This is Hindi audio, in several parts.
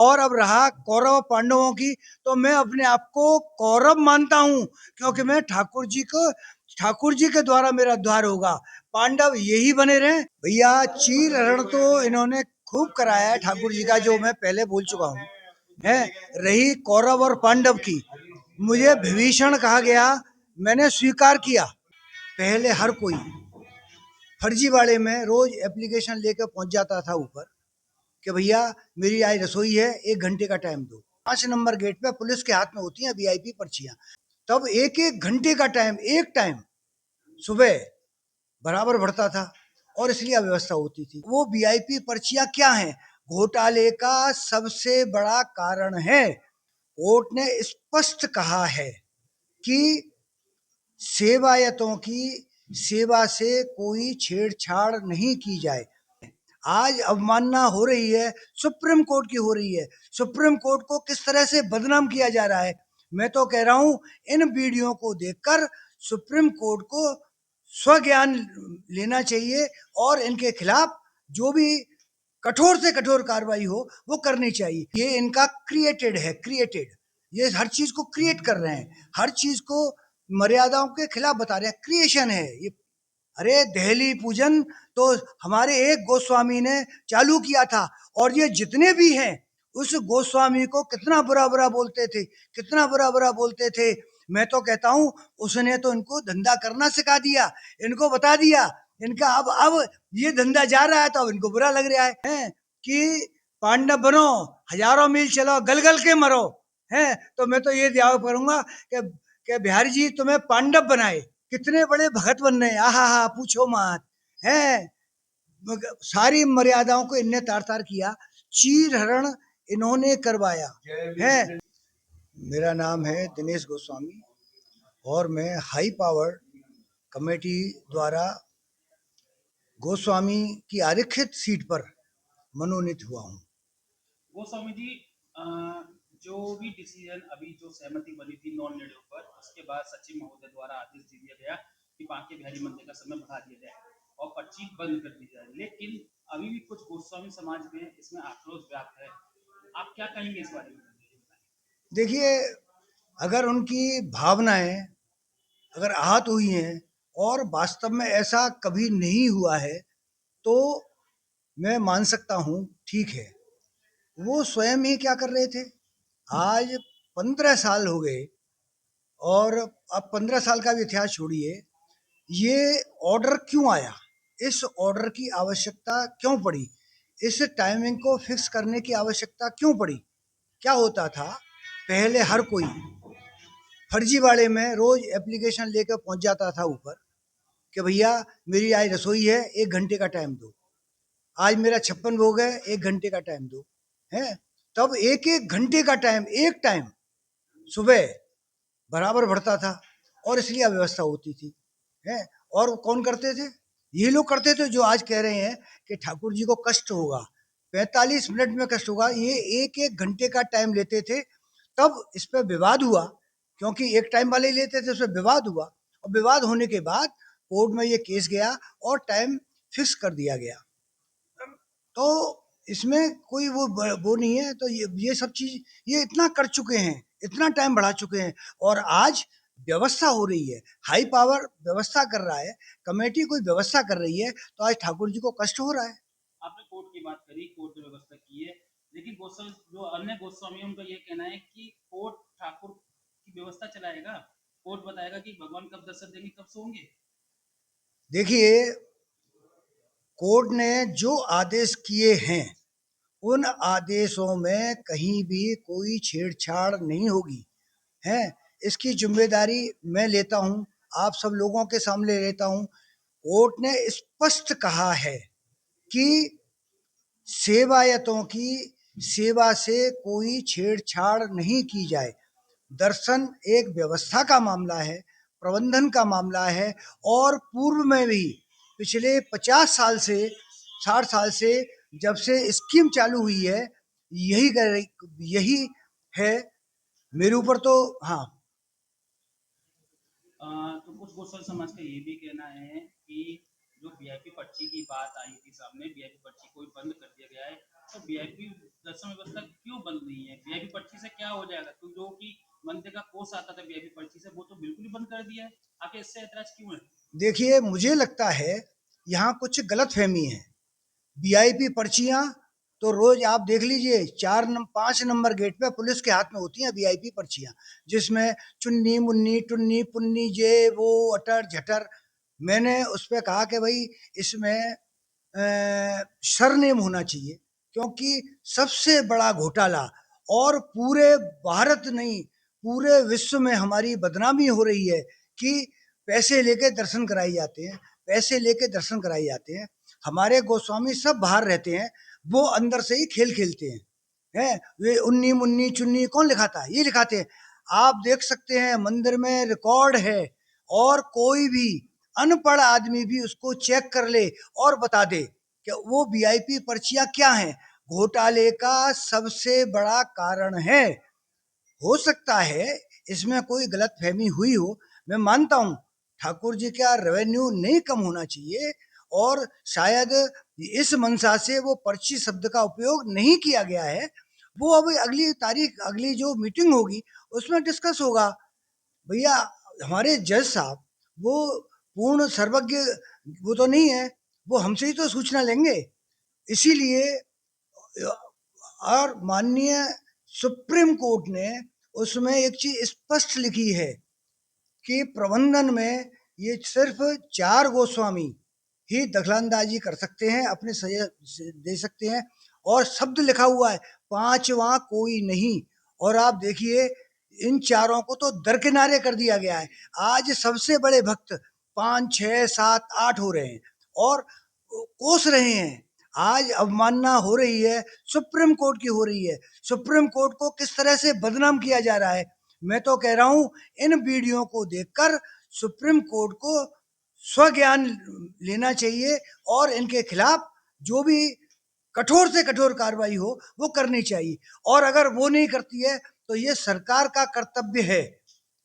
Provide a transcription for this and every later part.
और अब रहा कौरव पांडवों की, तो मैं अपने आप को कौरव मानता हूं, क्योंकि मैं ठाकुर जी के द्वारा मेरा उद्धार होगा। पांडव यही बने रहे भैया। चीर हरण तो इन्होंने खूब कराया है ठाकुर जी का, जो मैं पहले बोल चुका हूँ है। रही कौरव और पांडव की, मुझे विभीषण कहा गया, मैंने स्वीकार किया। पहले हर कोई फर्जीवाड़े में रोज एप्लीकेशन लेकर पहुंच जाता था ऊपर कि भैया मेरी आज रसोई है, 1 घंटे का टाइम दो। 5 नंबर गेट पे पुलिस के हाथ में होती हैं वीआईपी पर्चियां। तब 1-1 घंटे का टाइम, एक टाइम सुबह बराबर बढ़ता था, और इसलिए अव्यवस्था होती थी। वो वीआईपी पर्चियां क्या हैं? घोटाले का सबसे बड़ा कारण है। कोर्ट ने स्पष्ट कहा है कि सेवायतों की सेवा से कोई छेड़छाड़ नहीं की जाए। आज अवमानना हो रही है, सुप्रीम कोर्ट की हो रही है। सुप्रीम कोर्ट को किस तरह से बदनाम किया जा रहा है। मैं तो कह रहा हूं, इन वीडियो को देखकर सुप्रीम कोर्ट को स्वज्ञान लेना चाहिए और इनके खिलाफ जो भी कठोर से कठोर कार्रवाई हो वो करनी चाहिए। ये इनका क्रिएटेड है, क्रिएटेड। ये हर चीज को क्रिएट कर रहे हैं, हर चीज को मर्यादाओं के खिलाफ बता रहे हैं, क्रिएशन है ये। अरे दहली पूजन तो हमारे एक गोस्वामी ने चालू किया था, और ये जितने भी हैं उस गोस्वामी को कितना बुरा बुरा बोलते थे, कितना बुरा बुरा बोलते थे। मैं तो कहता हूं उसने तो इनको धंधा करना सिखा दिया, इनको बता दिया इनका अब ये धंधा जा रहा है तो अब इनको बुरा लग रहा है कि पांडव बनो, हजारों मील चलो, गल गल के मरो है। तो मैं तो ये दावा करूंगा कि बिहारी जी तुम्हें पांडव बनाए, कितने बड़े भगत बन रहे हैं, आहा हा पूछो मत है। सारी मर्यादाओं को इनने तार तार किया, चीर हरण इन्होंने करवाया है। मेरा नाम है दिनेश गोस्वामी और मैं हाई पावर कमेटी द्वारा गोस्वामी की आरक्षित सीट पर मनोनीत हुआ हूँ। गोस्वामी जी, जो भी डिसीजन अभी जो सहमति बनी थी नॉन निर्णयों पर, उसके बाद सचिव महोदय द्वारा आदेश दे दिया गया कि बांके बिहारी मंदिर का समय बढ़ा दिया जाए और पर्ची बंद कर दी जाए, लेकिन अभी भी कुछ गोस्वामी समाज में इसमें आक्रोश व्याप्त है। आप क्या कहेंगे इस बारे में? देखिए, अगर उनकी भावनाएं अगर आहत हुई हैं और वास्तव में ऐसा कभी नहीं हुआ है तो मैं मान सकता हूँ, ठीक है। वो स्वयं ही क्या कर रहे थे। आज 15 साल हो गए, और अब 15 साल का भी इतिहास छोड़िए, ये ऑर्डर क्यों आया, इस ऑर्डर की आवश्यकता क्यों पड़ी, इस टाइमिंग को फिक्स करने की आवश्यकता क्यों पड़ी। क्या होता था, पहले हर कोई फर्जीवाड़े में रोज एप्लीकेशन लेकर पहुंच जाता था ऊपर कि भैया मेरी आज रसोई है, 1 घंटे का टाइम दो। आज मेरा 56 भोग है, 1 घंटे का टाइम दो है। तब 1-1 घंटे का टाइम, एक टाइम सुबह बराबर बढ़ता था, और इसलिए अव्यवस्था होती थी है। और कौन करते थे? ये लोग करते थे जो आज कह रहे हैं कि ठाकुर जी को कष्ट होगा, 45 मिनट में कष्ट होगा। ये 1-1 घंटे का टाइम लेते थे। तब इस पर विवाद हुआ, क्योंकि एक टाइम वाले ही लेते थे, उस पर विवाद हुआ, और विवाद होने के बाद कोर्ट में ये केस गया और टाइम फिक्स कर दिया गया। तो इसमें कोई वो नहीं है। तो ये सब चीज ये इतना कर चुके हैं, इतना टाइम बढ़ा चुके हैं, और आज व्यवस्था हो रही है, हाई पावर व्यवस्था कर रहा है, कमेटी कोई व्यवस्था कर रही है, तो आज ठाकुर जी को कष्ट हो रहा है। आपने कोर्ट की बात करी, कोर्ट ने व्यवस्था की है, लेकिन गोस्वामी जो अन्य गोस्वामी उनका ये कहना है कि कोर्ट ठाकुर की व्यवस्था चलाएगा, कोर्ट बताएगा कि भगवान कब दर्शन देंगे, कब सोएंगे। देखिए, कोर्ट ने जो आदेश किए हैं उन आदेशों में कहीं भी कोई छेड़छाड़ नहीं होगी है। इसकी जिम्मेदारी मैं लेता हूं, आप सब लोगों के सामने लेता हूं। कोर्ट ने स्पष्ट कहा है कि सेवायतों की सेवा से कोई छेड़छाड़ नहीं की जाए। दर्शन एक व्यवस्था का मामला है, प्रबंधन का मामला है, और पूर्व में भी पिछले 50 साल से 60 साल से जब से स्कीम चालू हुई है यही है। मेरे ऊपर तो हाँ। तो कुछ गोस्वामी समाज का ये भी कहना है कि जो वीआईपी पर्ची की बात आई थी सामने, वीआईपी पर्ची को बंद कर दिया गया है, तो वीआईपी दर्शन व्यवस्था क्यों बंद नहीं है? वीआईपी पर्ची से क्या हो जाएगा? तो जो कि मंदिर का कोष आता था वीआईपी पर्ची से, वो तो बिल्कुल ही बंद कर दिया है। आके इससे ऐतराज क्यों है? देखिए, मुझे लगता है यहाँ कुछ गलतफहमी है। वीआईपी पर्चियां तो रोज आप देख लीजिए, 5 नंबर गेट पे पुलिस के हाथ में होती हैं वीआईपी पर्चियां, जिसमें चुन्नी मुन्नी टुन्नी पुन्नी जे वो अटर झटर। मैंने उस पर कहा कि भाई इसमें सरनेम होना चाहिए, क्योंकि सबसे बड़ा घोटाला और पूरे भारत नहीं पूरे विश्व में हमारी बदनामी हो रही है कि पैसे लेके दर्शन कराए जाते हैं, पैसे लेके दर्शन कराए जाते हैं। हमारे गोस्वामी सब बाहर रहते हैं, वो अंदर से ही खेल खेलते हैं। हैं वे उन्नी मुन्नी चुन्नी कौन लिखाता है? ये लिखाते हैं। आप देख सकते हैं मंदिर में रिकॉर्ड है, और कोई भी अनपढ़ आदमी भी उसको चेक कर ले और बता दे कि वो वीआईपी पर्चियां क्या हैं। घोटाले का सबसे बड़ा कारण है। हो सकता है इसमें कोई गलतफहमी हुई हो, मैं मानता हूँ ठाकुर जी का रेवेन्यू नहीं कम होना चाहिए, और शायद इस मंशा से वो पर्ची शब्द का उपयोग नहीं किया गया है। वो अभी अगली तारीख, अगली जो मीटिंग होगी उसमें डिस्कस होगा। भैया, हमारे जज साहब वो पूर्ण सर्वज्ञ वो तो नहीं है, वो हमसे ही तो सूचना लेंगे। इसीलिए और माननीय सुप्रीम कोर्ट ने उसमें एक चीज स्पष्ट लिखी है कि प्रबंधन में ये सिर्फ 4 गोस्वामी ही दखलंदाजी कर सकते हैं, अपने सजा दे सकते हैं, और शब्द लिखा हुआ है 5वां कोई नहीं। और आप देखिए इन चारों को तो दरकिनारे कर दिया गया है। आज सबसे बड़े भक्त 5, 6, 7, 8 हो रहे हैं और कोस रहे हैं। आज अवमानना हो रही है, सुप्रीम कोर्ट की हो रही है। सुप्रीम कोर्ट को किस तरह से बदनाम किया जा रहा है। मैं तो कह रहा हूं इन वीडियो को देखकर सुप्रीम कोर्ट को स्वज्ञान लेना चाहिए, और इनके खिलाफ जो भी कठोर से कठोर कार्रवाई हो वो करनी चाहिए। और अगर वो नहीं करती है तो ये सरकार का कर्तव्य है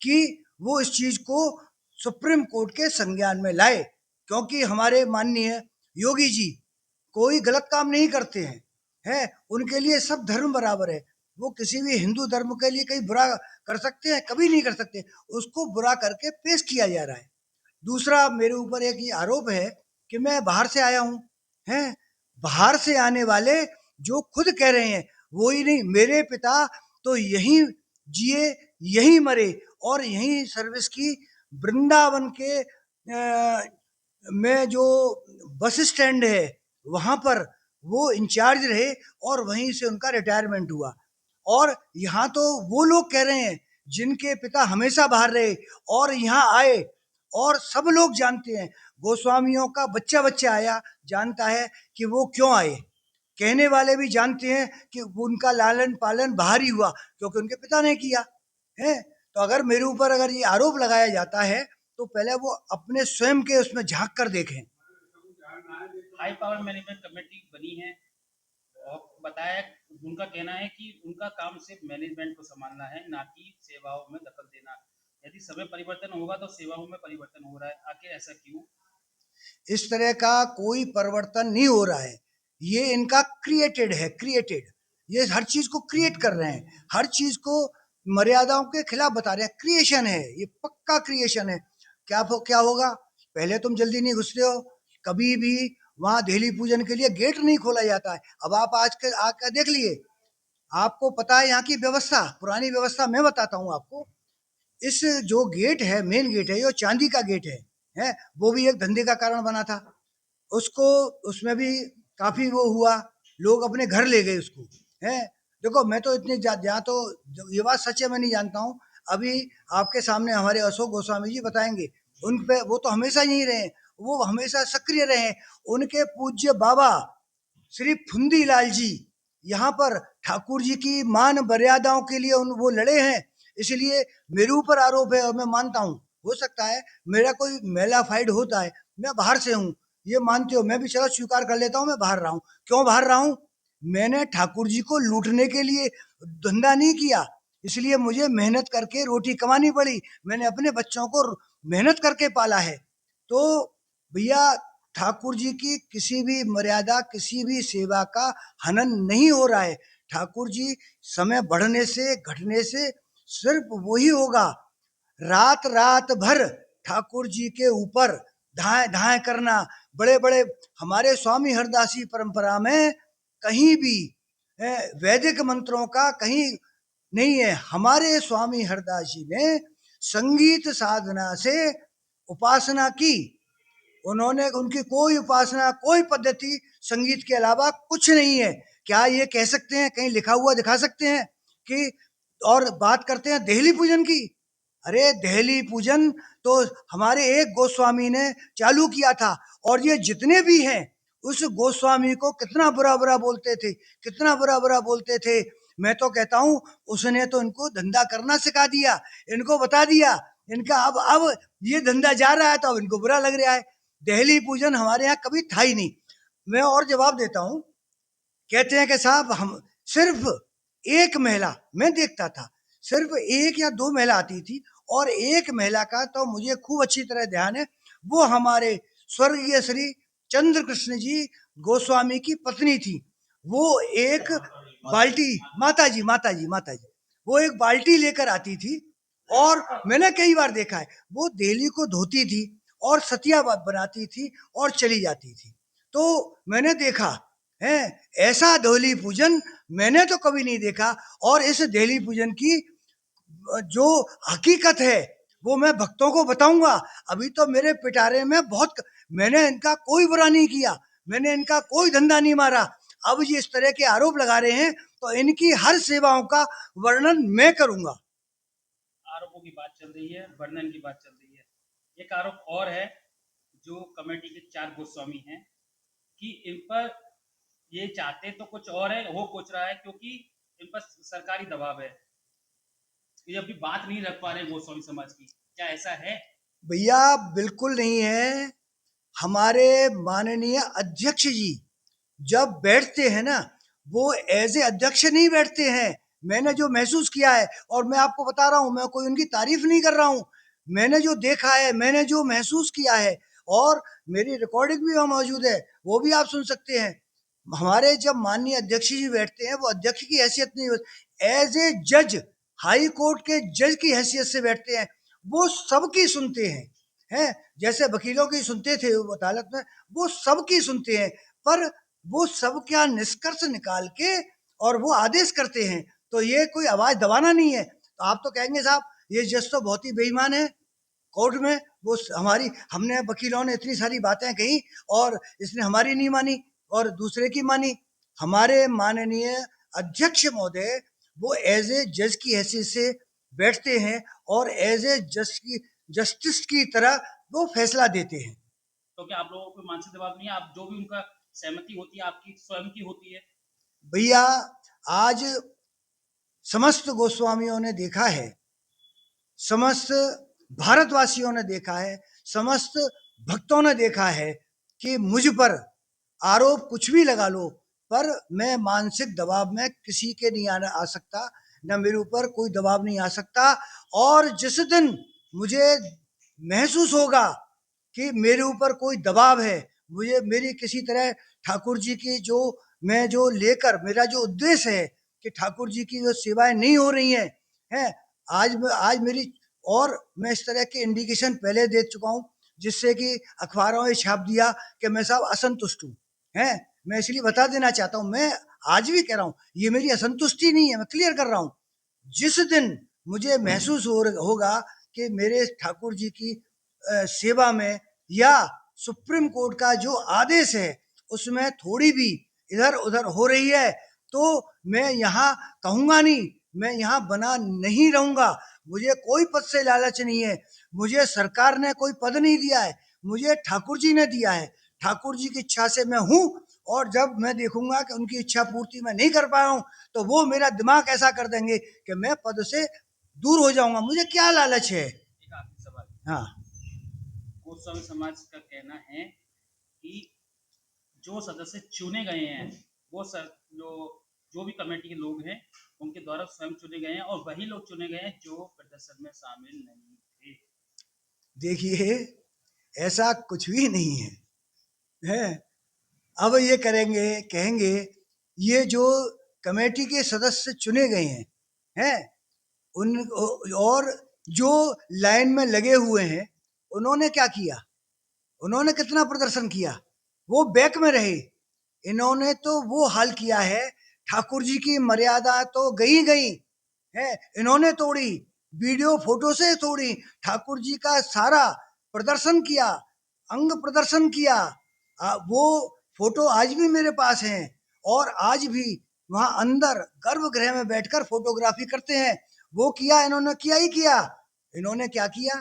कि वो इस चीज को सुप्रीम कोर्ट के संज्ञान में लाए, क्योंकि हमारे माननीय योगी जी कोई गलत काम नहीं करते हैं। उनके लिए सब धर्म बराबर है। वो किसी भी हिंदू धर्म के लिए कहीं बुरा कर सकते हैं? कभी नहीं कर सकते। उसको बुरा करके पेश किया जा रहा है। दूसरा, मेरे ऊपर एक ये आरोप है कि मैं बाहर से आया हूँ। हैं बाहर से आने वाले जो खुद कह रहे हैं वो ही नहीं, मेरे पिता तो यहीं जिए, यहीं मरे, और यहीं सर्विस की। वृंदावन के में जो बस स्टैंड है वहां पर वो इंचार्ज रहे, और वहीं से उनका रिटायरमेंट हुआ। और यहाँ तो वो लोग कह रहे हैं जिनके पिता हमेशा बाहर रहे और यहाँ आए, और सब लोग जानते हैं, गोस्वामियों का बच्चा बच्चा आया जानता है कि वो क्यों आए। कहने वाले भी जानते हैं कि उनका लालन पालन बाहर ही हुआ क्योंकि उनके पिता ने किया है। तो अगर मेरे ऊपर अगर ये आरोप लगाया जाता है तो पहले वो अपने स्वयं के उसमें झांक कर देखें। हाई पावर मैनेजमेंट कमेटी बनी है और बताया, उनका कहना है कि उनका काम सिर्फ मैनेजमेंट को संभालना है, ना कि सेवाओं में दखल देना। यदि समय परिवर्तन होगा तो सेवाओं में परिवर्तन हो रहा है, आखिर ऐसा क्यों? इस तरह का कोई परिवर्तन नहीं हो रहा है। ये इनका क्रिएटेड है, क्रिएटेड। ये हर चीज को क्रिएट कर रहे हैं, हर चीज को मर्यादाओं के खिलाफ बता रहे हैं। क्रिएशन है, ये पक्का क्रिएशन है। क्या होगा? पहले तुम जल्दी नहीं घुसते हो, कभी भी वहां देहली पूजन के लिए गेट नहीं खोला जाता है। अब आप आज के आकर देख लिए, आपको पता है यहाँ की व्यवस्था, पुरानी व्यवस्था मैं बताता हूँ आपको। इस जो गेट है, मेन गेट है, ये चांदी का गेट है। वो भी एक धंधे का कारण बना था। उसको उसमें भी काफी वो हुआ, लोग अपने घर ले गए उसको। है देखो, मैं तो इतने जहाँ तो ये बात सच है मैं नहीं जानता हूँ। अभी आपके सामने हमारे अशोक गोस्वामी जी बताएंगे। उन पे वो तो हमेशा यहीं रहे, वो हमेशा सक्रिय रहे। उनके पूज्य बाबा श्री फुंदी लाल जी यहाँ पर ठाकुर जी की मान मर्यादाओं के लिए वो लड़े हैं। इसलिए मेरे ऊपर आरोप है, और मैं मानता हूँ हो सकता है मेरा कोई मेला फाइड होता है, मैं बाहर से हूँ, ये मानते हो, मैं भी चलो स्वीकार कर लेता हूँ मैं बाहर रहा हूँ। क्यों बाहर रहा हूँ? मैंने ठाकुर जी को लूटने के लिए धंधा नहीं किया, इसलिए मुझे मेहनत करके रोटी कमानी पड़ी। मैंने अपने बच्चों को मेहनत करके पाला है। तो भैया, ठाकुर जी की किसी भी मर्यादा, किसी भी सेवा का हनन नहीं हो रहा है। ठाकुर जी समय बढ़ने से, घटने से सिर्फ वही होगा, रात रात भर ठाकुर जी के ऊपर धाए धाए करना। बड़े बड़े हमारे स्वामी हरदासी परंपरा में कहीं भी वैदिक मंत्रों का कहीं नहीं है। हमारे स्वामी हरदास जी ने संगीत साधना से उपासना की। उन्होंने, उनकी कोई उपासना, कोई पद्धति संगीत के अलावा कुछ नहीं है। क्या ये कह सकते हैं, कहीं लिखा हुआ दिखा सकते हैं कि, और बात करते हैं देहली पूजन की। अरे देहली पूजन तो हमारे एक गोस्वामी ने चालू किया था, और ये जितने भी हैं उस गोस्वामी को कितना बुरा बुरा बोलते थे, कितना बुरा बुरा बोलते थे। मैं तो कहता हूं उसने तो इनको धंधा करना सिखा दिया, इनको बता दिया इनका अब ये धंधा जा रहा है तो अब इनको बुरा लग रहा है। देहली पूजन हमारे यहाँ कभी था ही नहीं। मैं और जवाब देता हूं, कहते हैं कि साहब हम सिर्फ एक महिला, मैं देखता था सिर्फ एक या दो महिला आती थी, और एक महिला का तो मुझे खूब अच्छी तरह ध्यान है, वो हमारे स्वर्गीय श्री चंद्र कृष्ण जी गोस्वामी की पत्नी थी। वो एक बाल्टी, माता जी वो एक बाल्टी लेकर आती थी, और मैंने कई बार देखा है वो देली को धोती थी और सतिया बनाती थी और चली जाती थी। तो मैंने देखा है ऐसा देहली पूजन मैंने तो कभी नहीं देखा। और इस देहली पूजन की जो हकीकत है वो मैं भक्तों को बताऊंगा। अभी तो मेरे पिटारे में बहुत, मैंने इनका कोई बुरा नहीं किया, मैंने इनका कोई धंधा नहीं मारा। अब ये इस तरह के आरोप लगा रहे हैं तो इनकी हर सेवाओं का वर्णन मैं करूंगा। आरोपों की बात चल रही है, वर्णन की बात चल रही है। एक आरोप और है जो कमेटी के 4 गोस्वामी हैं कि इन पर ये चाहते तो कुछ और है, हो कुछ रहा है, क्योंकि इन पर सरकारी दबाव है। ये अभी बात नहीं रख पा रहे गोस्वामी समाज की, क्या ऐसा है? भैया बिल्कुल नहीं है। हमारे माननीय अध्यक्ष जी जब बैठते हैं ना, वो एज ए अध्यक्ष नहीं बैठते हैं। मैंने जो महसूस किया है, और मैं आपको बता रहा हूं, मैं कोई उनकी तारीफ नहीं कर रहा हूं, मैंने जो देखा है, मैंने जो महसूस किया है, और मेरी रिकॉर्डिंग भी वहां मौजूद है, वो भी आप सुन सकते हैं। हमारे जब माननीय अध्यक्ष जी बैठते हैं, वो अध्यक्ष की हैसियत नहीं, एज ए जज, हाई कोर्ट के जज की हैसियत से बैठते हैं। वो सबकी सुनते हैं जैसे वकीलों की सुनते थे वो अदालत में, वो सबकी सुनते हैं, पर वो सब क्या निष्कर्ष निकाल के और वो आदेश करते हैं। तो ये कोई आवाज दबाना नहीं है। तो आप तो कहेंगे साहब ये जज तो बहुत ही बेईमान है कोर्ट में, वो हमारी, हमने वकीलों ने इतनी सारी बातें कही और इसने हमारी नहीं मानी और दूसरे की मानी। हमारे माननीय अध्यक्ष महोदय वो एज ए जज की हैसियत से बैठते हैं और एज ए जज की, जस्टिस की तरह वो फैसला देते हैं। तो क्या आप लोगों को मानसिक दबाव नहीं है? आप जो भी उनका सहमति होती है आपकी स्वयं की होती है? भैया आज समस्त गोस्वामियों ने देखा है, समस्त भारतवासियों ने देखा है, समस्त भक्तों ने देखा है कि मुझ पर आरोप कुछ भी लगा लो, पर मैं मानसिक दबाव में किसी के नहीं आ सकता, न मेरे ऊपर कोई दबाव नहीं आ सकता। और जिस दिन मुझे महसूस होगा कि मेरे ऊपर कोई दबाव है, मुझे मेरी किसी तरह ठाकुर जी की जो, मैं जो लेकर, मेरा जो उद्देश्य है कि ठाकुर जी की जो सेवाएं नहीं हो रही हैं आज मेरी, और मैं इस तरह के इंडिकेशन पहले दे चुका हूं जिससे कि अखबारों में छाप दिया कि मैं साहब असंतुष्ट हूँ। हैं, मैं इसलिए बता देना चाहता हूँ, मैं आज भी कह रहा हूँ ये मेरी असंतुष्टि नहीं है, मैं क्लियर कर रहा हूँ। जिस दिन मुझे महसूस होगा कि मेरे ठाकुर जी की सेवा में या सुप्रीम कोर्ट का जो आदेश है उसमें थोड़ी भी इधर उधर हो रही है, तो मैं यहाँ कहूँगा नहीं, मैं यहाँ बना नहीं रहूँगा। मुझे कोई पद से लालच नहीं है, मुझे सरकार ने कोई पद नहीं दिया है, मुझे ठाकुर जी ने दिया है। ठाकुर जी की इच्छा से मैं हूँ, और जब मैं देखूंगा कि उनकी इच्छा पूर्ति मैं नहीं कर पाया हूँ तो वो मेरा दिमाग ऐसा कर देंगे कि मैं पद से दूर हो जाऊंगा। मुझे क्या लालच है। एक आखिरी सवाल, हाँ गोस्वामी समाज का कहना है कि जो सदस्य चुने गए हैं वो सर जो जो भी कमेटी के लोग हैं उनके द्वारा स्वयं चुने गए हैं, और वही लोग चुने गए हैं जो प्रदर्शन में शामिल नहीं थे। देखिए ऐसा कुछ भी नहीं है। हैं। अब ये करेंगे, कहेंगे ये जो कमेटी के सदस्य चुने गए हैं उन और जो लाइन में लगे हुए हैं, उन्होंने क्या किया? उन्होंने कितना प्रदर्शन किया? वो बैक में रहे। इन्होंने तो वो हाल किया है, ठाकुर जी की मर्यादा तो गई गई है, इन्होंने तोड़ी, वीडियो फोटो से तोड़ी, ठाकुर जी का सारा प्रदर्शन किया, अंग प्रदर्शन किया। वो फोटो आज भी मेरे पास हैं और आज भी वहां अंदर गर्भगृह में बैठकर फोटोग्राफी करते हैं। वो किया, इन्होंने किया ही किया। इन्होंने क्या किया?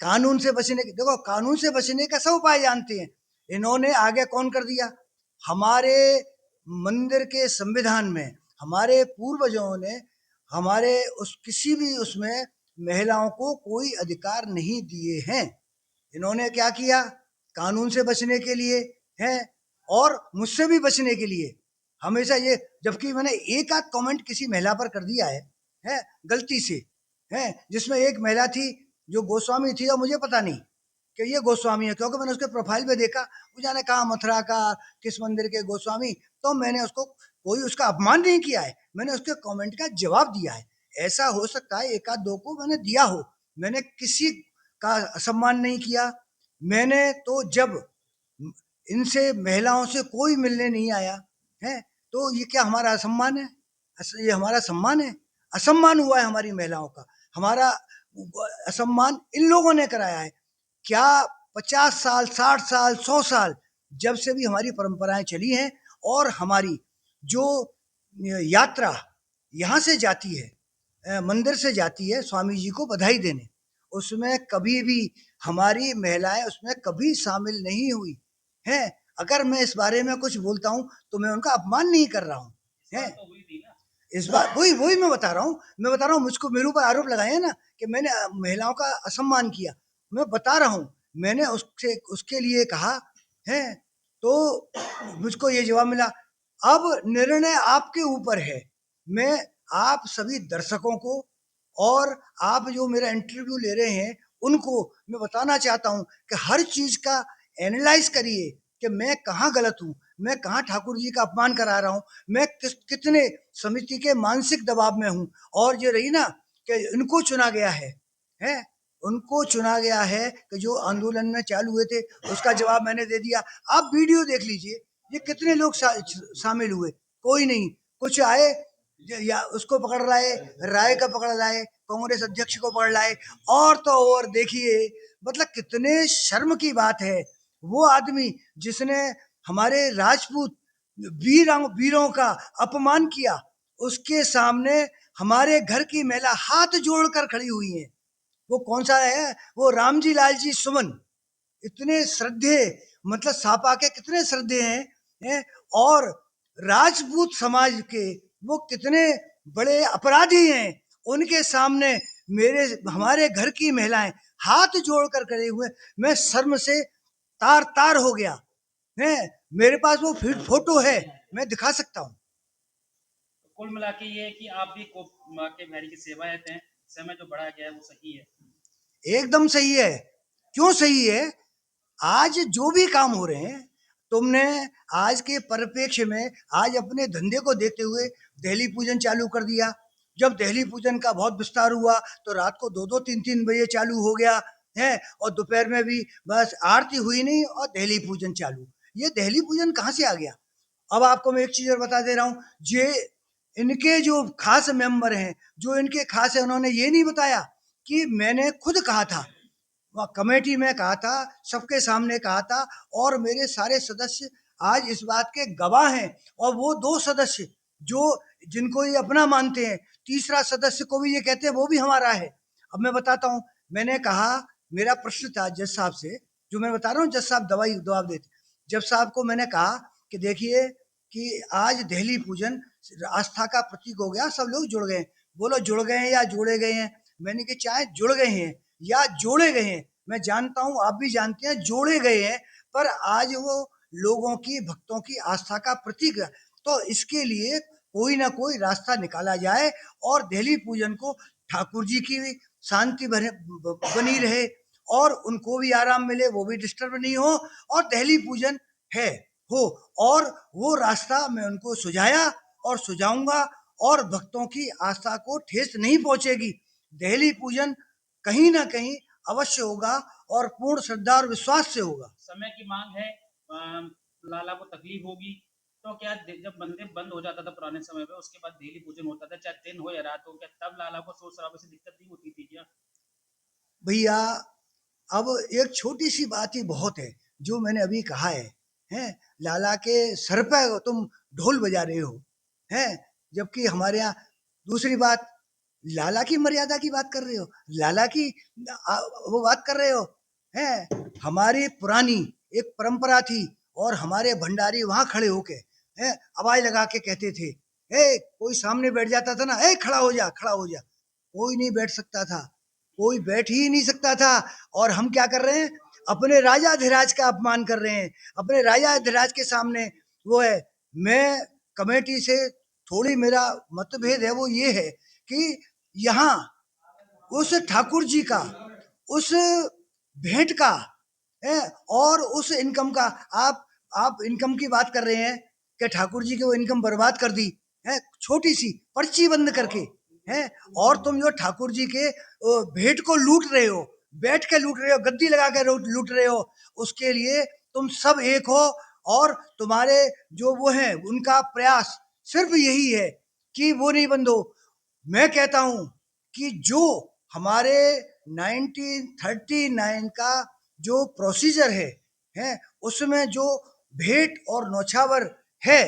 कानून से बचने के, देखो कानून से बचने का सब उपाय जानते हैं, इन्होंने आगे कौन कर दिया? हमारे मंदिर के संविधान में हमारे पूर्वजों ने हमारे उस किसी भी उसमें महिलाओं को कोई अधिकार नहीं दिए हैं। इन्होंने क्या किया? कानून से बचने के लिए है और मुझसे भी बचने के लिए हमेशा ये, जबकि मैंने एक आध कमेंट किसी महिला पर कर दिया है गलती से, है जिसमें एक महिला थी जो गोस्वामी थी और मुझे पता नहीं कि ये गोस्वामी है, क्योंकि मैंने उसके प्रोफाइल पे देखा, वो जाने कहा मथुरा का किस मंदिर के गोस्वामी, तो मैंने उसको कोई उसका अपमान नहीं किया है, मैंने उसके कमेंट का जवाब दिया है। ऐसा हो सकता है एक आध दो को मैंने दिया हो, मैंने किसी का असम्मान नहीं किया। मैंने तो जब इनसे महिलाओं से कोई मिलने नहीं आया है, तो ये क्या हमारा असम्मान है? ये हमारा सम्मान है? असम्मान हुआ है हमारी महिलाओं का, हमारा असम्मान इन लोगों ने कराया है। क्या 50 साल, 60 साल, 100 साल जब से भी हमारी परंपराएं चली हैं और हमारी जो यात्रा यहाँ से जाती है, मंदिर से जाती है स्वामी जी को बधाई देने, उसमें कभी भी हमारी महिलाएं उसमें कभी शामिल नहीं हुई हैं। अगर मैं इस बारे में कुछ बोलता हूँ तो मैं उनका अपमान नहीं कर रहा हूँ, इस है बार तो हुई थी ना। इस बार वही वही मैं बता रहा हूँ, मैं बता रहा हूँ, मुझको मेरे ऊपर आरोप लगाए हैं ना कि मैंने महिलाओं का असम्मान किया, मैं बता रहा हूँ मैंने उससे उसके लिए कहा है, तो मुझको ये जवाब मिला। अब निर्णय आपके ऊपर है। मैं आप सभी दर्शकों को और आप जो मेरा इंटरव्यू ले रहे हैं उनको मैं बताना चाहता हूँ कि हर चीज का एनालाइज करिए कि मैं कहाँ गलत हूँ, मैं कहाँ ठाकुर जी का अपमान करा रहा हूँ, मैं कितने समिति के मानसिक दबाव में हूँ। और ये रही ना कि इनको चुना गया है उनको चुना गया है कि जो आंदोलन में चालू हुए थे, उसका जवाब मैंने दे दिया। आप वीडियो देख लीजिए, ये कितने लोग शामिल हुए? कोई नहीं। कुछ आए या उसको पकड़ लाए, राय का पकड़ लाए, कांग्रेस अध्यक्ष को पकड़ लाए, और तो और देखिए, मतलब कितने शर्म की बात है, वो आदमी जिसने हमारे राजपूत वीरों का अपमान किया, उसके सामने हमारे घर की महिला हाथ जोड़कर खड़ी हुई है। वो कौन सा है? वो रामजी लाल जी सुमन, इतने श्रद्धे, मतलब सापा के कितने श्रद्धे हैं और राजपूत समाज के वो कितने बड़े अपराधी हैं, उनके सामने मेरे हमारे घर की महिलाएं हाथ जोड़कर खड़े हुए, मैं शर्म से तार तार हो गया है। मेरे पास वो फोटो है, मैं दिखा सकता हूँ। तो कुल मिला के ये है कि आप भी को माँ के बिहारी की सेवाएं हैं, समय जो बढ़ा गया है वो सही है। एकदम सही है। क्यों सही है? आज जो भी काम हो रहे हैं, तुमने आज के परिप्रेक्ष्य में आज अपने धंधे को देखते हुए दहली पूजन चालू कर दिया। जब दहली पूजन का बहुत विस्तार हुआ तो रात को 2-2, 3-3 बजे चालू हो गया है, और दोपहर में भी बस आरती हुई नहीं और दहली पूजन चालू। ये दहली पूजन कहाँ से आ गया? अब आपको मैं एक चीज और बता दे रहा हूँ, ये इनके जो खास मेंबर हैं, जो इनके खास है, उन्होंने ये नहीं बताया कि मैंने खुद कहा था, वहाँ कमेटी में कहा था, सबके सामने कहा था, और मेरे सारे सदस्य आज इस बात के गवाह हैं। और वो 2 सदस्य जो जिनको ये अपना मानते हैं, तीसरा सदस्य को भी ये कहते हैं वो भी हमारा है। अब मैं बताता हूँ, मैंने कहा, मेरा प्रश्न था जज साहब से, जो मैं बता रहा हूँ, जज साहब दवाई जवाब देते, जज साहब को मैंने कहा कि देखिए कि आज दहली पूजन आस्था का प्रतीक हो गया, सब लोग जुड़ गए। बोलो जुड़ गए हैं या जोड़े गए हैं? मैंने कि चाहे जुड़ गए हैं या जोड़े गए हैं, मैं जानता हूं आप भी जानते हैं जोड़े गए हैं, पर आज वो लोगों की भक्तों की आस्था का प्रतीक है। तो इसके लिए कोई ना कोई रास्ता निकाला जाए और दहली पूजन को ठाकुर जी की भी शांति बनी रहे और उनको भी आराम मिले, वो भी डिस्टर्ब नहीं हो, और दहली पूजन है हो, और वो रास्ता मैं उनको सुझाया और सुझाऊंगा, और भक्तों की आस्था को ठेस नहीं पहुंचेगी। देहली पूजन कहीं ना कहीं अवश्य होगा और पूर्ण श्रद्धा और विश्वास से होगा। समय की मांग है, लाला को तकलीफ होगी, तो क्या जब मंदिर बंद हो जाता था पुराने समय में, उसके बाद डेली पूजन होता था, चाहे दिन हो या रात हो, क्या तब लाला को शोर शराबे से दिक्कत नहीं होती थी क्या? भैया, अब एक छोटी सी बात ही बहुत है जो मैंने अभी कहा है, हैं? लाला के सर पे तुम ढोल बजा रहे हो, हैं? जबकि हमारे यहाँ दूसरी बात, लाला की मर्यादा की बात कर रहे हो, लाला की वो बात कर रहे हो, हैं? हमारी पुरानी एक परंपरा थी, और हमारे भंडारी वहां खड़े होके, हैं, आवाज लगा के कहते थे, ए कोई सामने बैठ जाता था ना, ए खड़ा हो जा, खड़ा हो जा। कोई नहीं बैठ सकता था, कोई बैठ ही नहीं सकता था। और हम क्या कर रहे हैं, अपने राजा धीराज का अपमान कर रहे हैं, अपने राजा धीराज के सामने वो है। मैं कमेटी से थोड़ी मेरा मतभेद है, वो ये है कि यहाँ उस ठाकुर जी का, उस भेंट का, है, और उस इनकम का, आप इनकम की बात कर रहे हैं कि ठाकुर जी की वो इनकम बर्बाद कर दी है, छोटी सी पर्ची बंद करके, है। और तुम जो ठाकुर जी के भेंट को लूट रहे हो, बैठ के लूट रहे हो, गद्दी लगा के लूट रहे हो, उसके लिए तुम सब एक हो। और तुम्हारे जो वो हैं उनका प्रयास सिर्फ यही है कि वो नहीं बंद हो। मैं कहता हूं कि जो हमारे 1939 का जो प्रोसीजर है उसमें जो भेंट और नौछावर है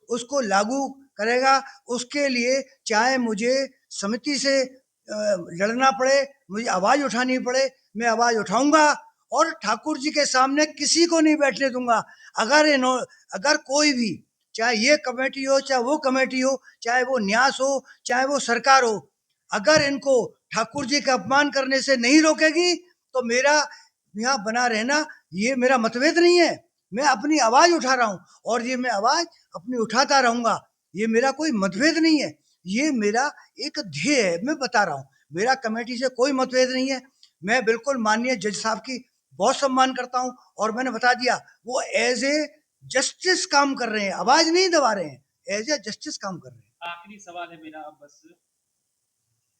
उसको लागू करेगा। उसके लिए चाहे मुझे समिति से लड़ना पड़े, मुझे आवाज उठानी पड़े, मैं आवाज उठाऊंगा, और ठाकुर जी के सामने किसी को नहीं बैठने दूंगा। अगर कोई भी, चाहे ये कमेटी हो, चाहे वो कमेटी हो, चाहे वो न्यास हो, चाहे वो सरकार हो, अगर इनको ठाकुर जी का अपमान करने से नहीं रोकेगी तो मेरा यहाँ बना रहना ये मेरा मतभेद नहीं है। मैं अपनी आवाज उठा रहा हूँ, और ये मैं आवाज अपनी उठाता रहूंगा। ये मेरा कोई मतभेद नहीं है, ये मेरा एक ध्येय है, मैं बता रहा हूँ। मेरा कमेटी से कोई मतभेद नहीं है। मैं बिल्कुल माननीय जज साहब की बहुत सम्मान करता हूँ, और मैंने बता दिया वो एज ए जस्टिस काम कर रहे हैं, आवाज नहीं दबा रहे हैं, एज ए जस्टिस काम कर रहे हैं। आखिरी सवाल है मेरा अब बस,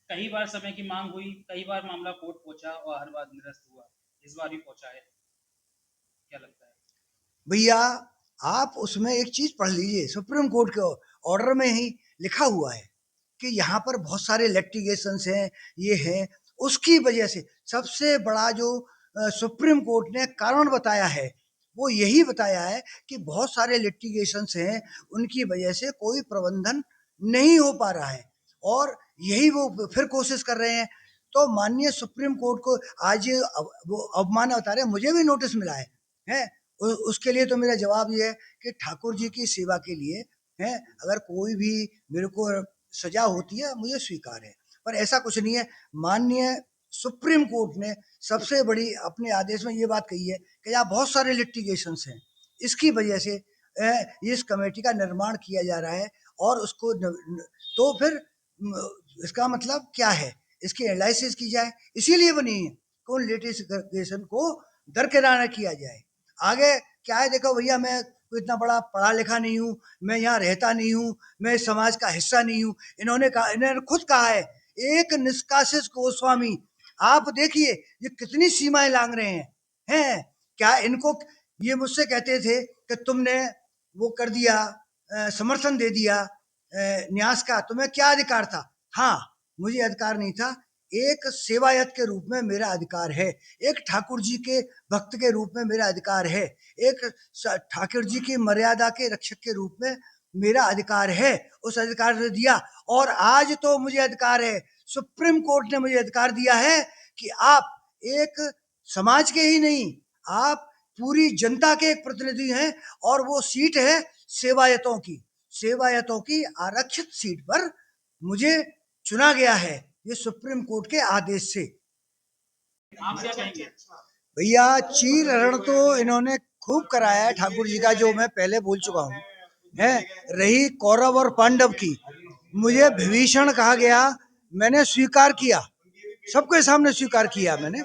कई बार समय की मांग हुई, कई बार मामला कोर्ट पहुंचा और हर बार निरस्त हुआ, इस बार भी पहुंचा है, क्या लगता है? भैया, आप उसमें एक चीज पढ़ लीजिए, सुप्रीम कोर्ट के ऑर्डर में ही लिखा हुआ है कि यहाँ पर बहुत सारे लिटिगेशंस हैं, ये हैं। उसकी वजह से सबसे बड़ा जो सुप्रीम कोर्ट ने कारण बताया है वो यही बताया है कि बहुत सारे लिटिगेशंस हैं, उनकी वजह से कोई प्रबंधन नहीं हो पा रहा है, और यही वो फिर कोशिश कर रहे हैं। तो माननीय सुप्रीम कोर्ट को आज वो अवमानना बता रहे हैं, मुझे भी नोटिस मिला है। उसके लिए तो मेरा जवाब ये है कि ठाकुर जी की सेवा के लिए है, अगर कोई भी मेरे को सजा होती है मुझे स्वीकार है, पर ऐसा कुछ नहीं है। माननीय सुप्रीम कोर्ट ने सबसे बड़ी अपने आदेश में ये बात कही है कि यहाँ बहुत सारे लिटिगेशंस हैं, इसकी वजह से इस कमेटी का निर्माण किया जा रहा है, और उसको तो फिर इसका मतलब क्या है, इसकी एनालिसिस की जाए, इसीलिए बनी है कि उन लिटिगेशन को दरकिनार किया जाए। आगे क्या है, देखो भैया, मैं कोई इतना बड़ा पढ़ा लिखा नहीं हूँ, मैं यहाँ रहता नहीं हूँ, मैं समाज का हिस्सा नहीं हूँ। इन्होंने खुद कहा है, एक निष्कासित गोस्वामी, आप देखिए ये कितनी सीमाएं लांग रहे हैं। क्या इनको, ये मुझसे कहते थे कि तुमने वो कर दिया, समर्थन दे दिया न्यास का, तुम्हें क्या अधिकार था? हाँ, मुझे अधिकार नहीं था, एक सेवायत के रूप में मेरा अधिकार है, एक ठाकुर जी के भक्त के रूप में मेरा अधिकार है, एक ठाकुर जी की मर्यादा के रक्षक के रूप में मेरा अधिकार है। उस अधिकार ने दिया, और आज तो मुझे अधिकार है, सुप्रीम कोर्ट ने मुझे अधिकार दिया है कि आप एक समाज के ही नहीं, आप पूरी जनता के एक प्रतिनिधि हैं, और वो सीट है सेवायतों की, सेवायतों की आरक्षित सीट पर मुझे चुना गया है, ये सुप्रीम कोर्ट के आदेश से। आप क्या कहेंगे? भैया, चीर हरण तो इन्होंने खूब कराया है ठाकुर जी का, जो मैं पहले बोल चुका हूँ है। रही कौरव और पांडव की, मुझे विभीषण कहा गया, मैंने स्वीकार किया, सबके सामने स्वीकार किया मैंने,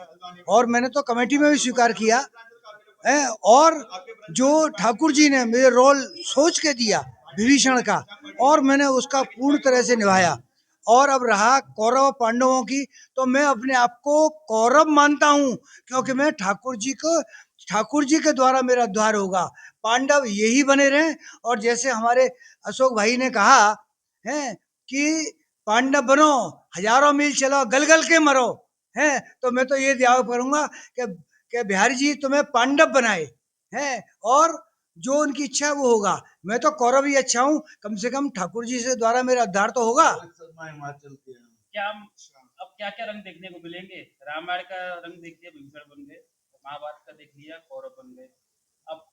और मैंने तो कमेटी में भी स्वीकार किया है। और जो ठाकुर जी ने मुझे रोल सोच के दिया विभीषण का, और मैंने उसका पूर्ण तरह से निभाया। और अब रहा कौरव पांडवों की, तो मैं अपने आप को कौरव मानता हूँ, क्योंकि मैं ठाकुर जी के द्वारा मेरा उद्धार होगा। पांडव यही बने रहें। और जैसे हमारे अशोक भाई ने कहा है कि पांडव बनो, हजारों मील चलो, गल गल के मरो, है। तो मैं तो ये दावा करूंगा कि बिहारी जी तुम्हें पांडव बनाए हैं, और जो उनकी इच्छा है वो होगा। मैं तो कौरव ही अच्छा हूँ, कम से कम ठाकुर जी से द्वारा मेरा उद्धार तो होगा। क्या अब क्या क्या रंग देखने को मिलेंगे? रामायण का रंग देख लिया, भीषण बन गए, महाभारत का देख लिया, कौरव बन गए, अब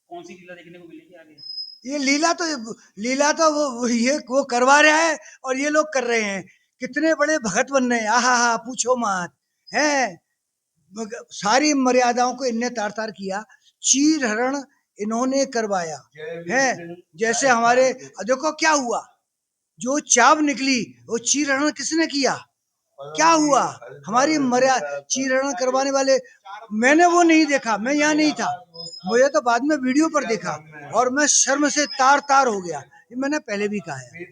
कौन सी लीला देखने को मिलेगी आगे? ये लीला तो वो करवा रहा है, और ये लोग कर रहे हैं। कितने बड़े भगत बन रहे हैं, आहा हा, पूछो मत, है। सारी मर्यादाओं को इनने तार तार किया। चीर हरण इन्होंने करवाया है। जैसे हमारे देखो क्या हुआ, जो चाव निकली वो चीर हरण किसने किया, क्या हुआ, हमारी मर्यादा चीरण करवाने वाले। मैंने वो नहीं देखा, मैं यहाँ नहीं था, मुझे तो बाद में वीडियो पर देखा, और मैं शर्म से तार तार हो गया। ये मैंने पहले भी कहा है।